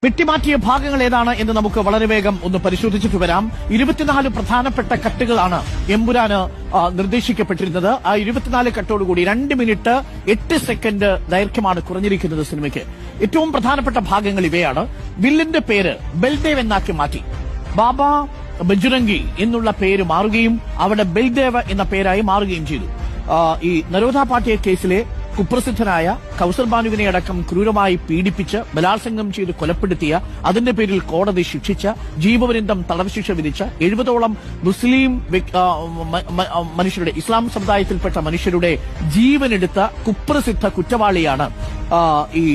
വെട്ടിമാറ്റിയ ഭാഗങ്ങൾ ഏതാണ് എന്ന് നമുക്ക് വളരെ വേഗം ഒന്ന് പരിശോധിച്ചിട്ട് വരാം. 24 പ്രധാനപ്പെട്ട കട്ടുകളാണ് എമ്പുരാന് നിർദ്ദേശിക്കപ്പെട്ടിരുന്നത്. ആ 24 കട്ടോടുകൂടി 2 മിനിറ്റ് 8 സെക്കൻഡ് ദൈർഘ്യമാണ് കുറഞ്ഞിരിക്കുന്നത് സിനിമയ്ക്ക്. ഏറ്റവും പ്രധാനപ്പെട്ട ഭാഗങ്ങൾ ഇവയാണ്. വില്ലിന്റെ പേര് ബൽദേവ് എന്നാക്കി മാറ്റി. ബാബ ബജ്രംഗി എന്നുള്ള പേര് മാറുകയും അവിടെ ബൽദേവ് എന്ന പേരായി മാറുകയും ചെയ്തു. ഈ നരോദ പാട്ടിയ കേസിലെ കുപ്രസിദ്ധനായ കൗസർ ബാനുവിനെ അടക്കം ക്രൂരമായി പീഡിപ്പിച്ച് ബലാത്സംഗം ചെയ്ത് കൊലപ്പെടുത്തിയ, അതിന്റെ പേരിൽ കോടതി ശിക്ഷിച്ച, ജീവപര്യന്തം തടവ് ശിക്ഷ വിധിച്ച 70ഓളം മുസ്ലിം മനുഷ്യരുടെ, ഇസ്ലാം സമുദായത്തിൽപ്പെട്ട മനുഷ്യരുടെ ജീവനെടുത്ത കുപ്രസിദ്ധ കുറ്റവാളിയാണ് ഈ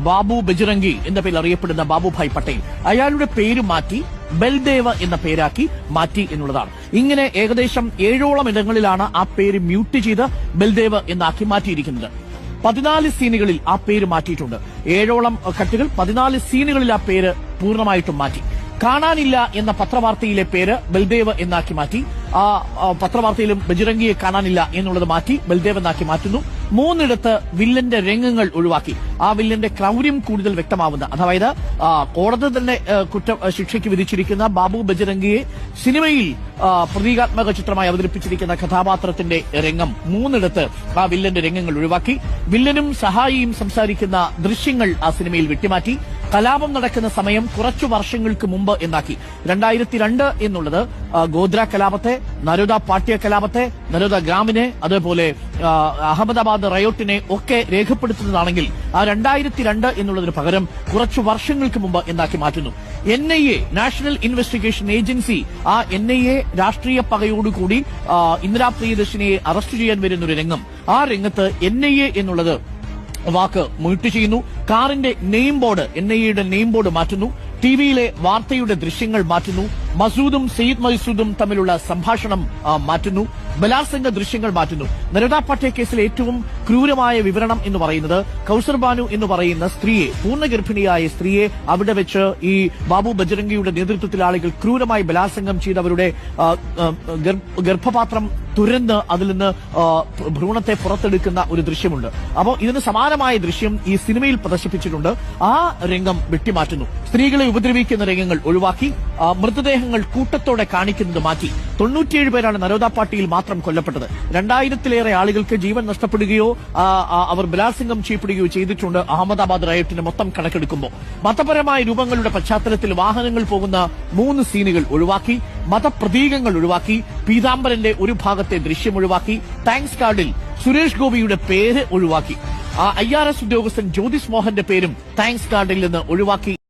ബാബു ബജ്രംഗി എന്ന പേരിൽ അറിയപ്പെടുന്ന ബാബുഭായ് പട്ടേൽ. അയാളുടെ പേര് മാറ്റി ബൽദേവ് എന്ന പേരാക്കി മാറ്റി എന്നുള്ളതാണ്. ഇങ്ങനെ ഏകദേശം 7ഓളം ഇടങ്ങളിലാണ് ആ പേര് മ്യൂട്ട് ചെയ്ത് ബൽദേവ് എന്നാക്കി മാറ്റിയിരിക്കുന്നത്. 14 സീനുകളിൽ ആ പേര് മാറ്റിയിട്ടുണ്ട്. 7ഓളം കട്ടുകൾ, 14 സീനുകളിൽ ആ പേര് പൂർണ്ണമായിട്ടും മാറ്റി. കാണാനില്ല എന്ന പത്രവാർത്തയിലെ പേര് ബൽദേവ് എന്നാക്കി മാറ്റി. ആ പത്രവാർത്തയിലും ബജ്രംഗിയെ കാണാനില്ല എന്നുള്ളത് മാറ്റി ബൽദേവ് എന്നാക്കി മാറ്റുന്നു. 3 വില്ലന്റെ രംഗങ്ങൾ ഒഴിവാക്കി. ആ വില്ലന്റെ ക്രൗര്യം കൂടുതൽ വ്യക്തമാവുന്ന, അതായത് കോടതി തന്നെ ശിക്ഷയ്ക്ക് വിധിച്ചിരിക്കുന്ന ബാബു ബജ്രംഗിയെ സിനിമയിൽ പ്രതീകാത്മക ചിത്രമായി അവതരിപ്പിച്ചിരിക്കുന്ന കഥാപാത്രത്തിന്റെ രംഗം 3 ആ വില്ലന്റെ രംഗങ്ങൾ ഒഴിവാക്കി. വില്ലനും സഹായിയും സംസാരിക്കുന്ന ദൃശ്യങ്ങൾ ആ സിനിമയിൽ വെട്ടിമാറ്റി. കലാപം നടക്കുന്ന സമയം കുറച്ചു വർഷങ്ങൾക്ക് മുമ്പ് എന്നാക്കി. 2002 എന്നുള്ളത് ഗോദ്ര കലാപത്തെ, നരോദ പാട്യ കലാപത്തെ, നരോദ ഗ്രാമിനെ, അതേപോലെ അഹമ്മദാബാദ് റയോട്ടിനെ ഒക്കെ രേഖപ്പെടുത്തുന്നതാണെങ്കിൽ ആ 2002 എന്നുള്ളതിന് പകരം കുറച്ചു വർഷങ്ങൾക്ക് മുമ്പ് എന്നാക്കി മാറ്റുന്നു. NIA, നാഷണൽ ഇൻവെസ്റ്റിഗേഷൻ ഏജൻസി, ആ NIA രാഷ്ട്രീയ പകയോടുകൂടി ഇന്ദിരാ പ്രിയദർശിനിയെ അറസ്റ്റ് ചെയ്യാൻ വരുന്നൊരു രംഗം. ആ രംഗത്ത് NIA എന്നുള്ളത് വാക്ക് മ്യൂട്ട് ചെയ്യുന്നു. കാറിന്റെ നെയിം ബോർഡ്, NIAയുടെ നെയിം ബോർഡ് മാറ്റുന്നു. ടിവിയിലെ വാർത്തയുടെ ദൃശ്യങ്ങൾ മാറ്റുന്നു. മസൂദും സയ്യിദ് മസൂദും തമ്മിലുള്ള സംഭാഷണം മാറ്റുന്നു. ബലാത്സംഗ ദൃശ്യങ്ങൾ മാറ്റുന്നു. നരോദ പാട്യ കേസിലെ ഏറ്റവും ക്രൂരമായ വിവരണം എന്ന് പറയുന്നത് കൗസർ ബാനു എന്ന് പറയുന്ന സ്ത്രീയെ, പൂർണ്ണഗർഭിണിയായ സ്ത്രീയെ അവിടെ വെച്ച് ഈ ബാബു ബജ്രംഗിയുടെ നേതൃത്വത്തിൽ ആളുകൾ ക്രൂരമായി ബലാത്സംഗം ചെയ്ത് അവരുടെ ഗർഭപാത്രം തുരന്ന് അതിൽ നിന്ന് ഭ്രൂണത്തെ പുറത്തെടുക്കുന്ന ഒരു ദൃശ്യമുണ്ട്. അപ്പോൾ ഇതിന് സമാനമായ ദൃശ്യം ഈ സിനിമയിൽ പ്രദർശിപ്പിച്ചിട്ടുണ്ട്. ആ രംഗം വെട്ടിമാറ്റുന്നു. സ്ത്രീകളെ ഉപദ്രവിക്കുന്ന രംഗങ്ങൾ ഒഴിവാക്കി. മൃതദേഹങ്ങൾ കൂട്ടത്തോടെ കാണിക്കുന്നത് മാറ്റി. 97 പേരാണ് നരോദ പാട്ടിയിൽ മാത്രം കൊല്ലപ്പെട്ടത്. 2000-ലേറെ ആളുകൾക്ക് ജീവൻ നഷ്ടപ്പെടുകയോ അവർ ബലാത്സംഗം ചെയ്യപ്പെടുകയോ ചെയ്തിട്ടുണ്ട്. അഹമ്മദാബാദ് റയോട്ടിന്റെ മൊത്തം കണക്കെടുക്കുമ്പോൾ മതപരമായ രൂപങ്ങളുടെ പശ്ചാത്തലത്തിൽ വാഹനങ്ങൾ പോകുന്ന 3 സീനുകൾ ഒഴിവാക്കി. മതപ്രതീകങ്ങൾ ഒഴിവാക്കി. പീതാംബരന്റെ ഒരു ഭാഗത്തെ ദൃശ്യം ഒഴിവാക്കി. താങ്ക്സ് കാർഡിൽ സുരേഷ് ഗോപിയുടെ പേര് ഒഴിവാക്കി. IRS ഉദ്യോഗസ്ഥൻ ജ്യോതിസ് മോഹന്റെ പേരും താങ്ക്സ് കാർഡിൽ നിന്ന് ഒഴിവാക്കി.